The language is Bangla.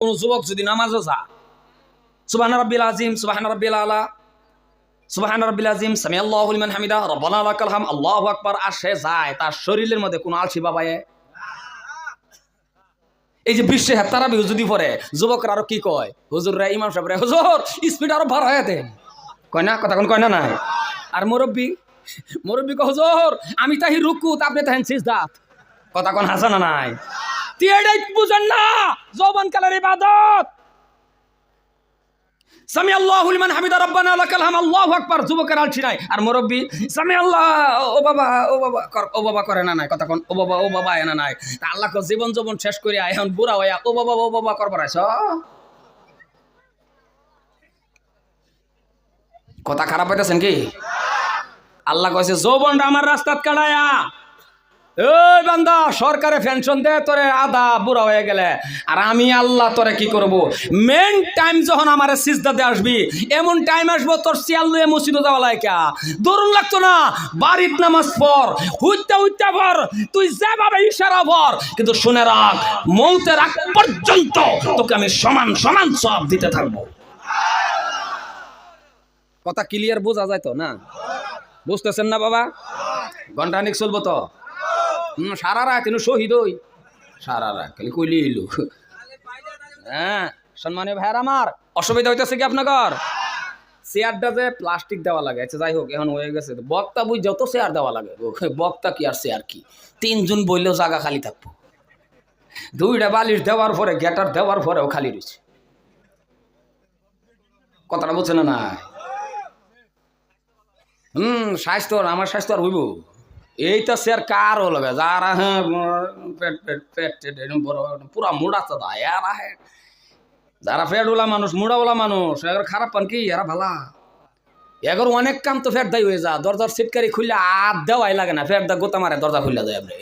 কোন যুবক যদি নামাজও যা সুবহান রাব্বিল আযীম সুবহান রাব্বিল আলা সুবহান রাব্বিল আযীম সামি আল্লাহু লিমান হামিদা রব্বানা লাকাল হাম আল্লাহু আকবার আর সে যায় তার শরীরের মধ্যে কোনো আলসি বাবায়ে এই যে বিশ্বে তারাবিহ যদি পড়ে যুবকরা আরো কি কয় হুজুররা ইমাম সাহেবরা হুজুর স্পিড আরো বাড়ায় দেন কয় না কথা কোন কয় না নাই আর মুরব্বি কয় হুজুর আমি তাহি রুকুত আপনি তাহেন সিজদাত কথা কোন হাসা না নাই তিয়েডাই বুঝেন না যৌবন কালের ইবাদত সামি আল্লাহু লিমান হামিদা রব্বানা লাকাল হাম আল্লাহু আকবার যুবকের আলসি নাই আর মুরব্বি সামি আল্লাহ ও বাবা করে না নাই কথা কোন ও বাবা এনা নাই তা আল্লাহ কো জীবন যৌবন শেষ করে এখন বুড়া হইয়া ও বাবা করবার আইছ কথা খারাপ হইতাছেন কি আল্লাহ কইছে যৌবনটা আমার রাস্তাত কাটায়া এই বান্দা সরকারে পেনশন দে তোরে আধা বুড়া হয়ে গেলে আর আমি আল্লাহ তোরে কি করব মেন টাইম যখন আমারে সিজদাতে আসবি এমন টাইম আসবো তোর সিয়াল লয়ে মসজিদে যাওয়া লাগে দরুন লাগতো না বাড়িত নামাজ পড় হুইতা পড় তুই যেভাবে ইশারা পড় কিন্তু শুনে রাখ মৌতের আগ পর্যন্ত তোকে আমি সমান সমান সব দিতে থাকবো কথা ক্লিয়ার বোঝা যায় তো না বুঝতেছেন না বাবা ঘন্টানিক চলবো তো সারা রাত শহীদ হই সারা রাত খালি কইলি এলো হ্যাঁ সম্মানীয় ভাইয়ার আমার অসুবিধা হইতেছে কি আপনার চেয়ারটা যে প্লাস্টিক দেওয়া লাগে আচ্ছা যাই হোক এখন হয়ে গেছে বক্তা বুঝ যত চেয়ার দেওয়া লাগে বক্তা কি আর চেয়ার কি তিনজন বললেও জায়গা খালি থাকবো দুইটা বালিশ দেওয়ার পরে গেটার দেওয়ার পরেও খালি রয়েছে কথাটা বলছে না না স্বাস্থ্য আমার স্বাস্থ্য আর হইব এইটা স্যার কার হলো যারা হ্যাঁ পেট পুরা মুড়াতে দেয় এরা হ্যাঁ যারা ফেটওয়ালা মানুষ মুড়াওয়ালা মানুষ এবার খারাপ পান কি এরা ভালা এগর অনেক কাম তো ফেট দায়ী হয়ে যা দরজার সিটকারি খুললে আর দেওয়াই লাগে না ফেট দা গোতা মারে দরজা খুললে দেয় আপনি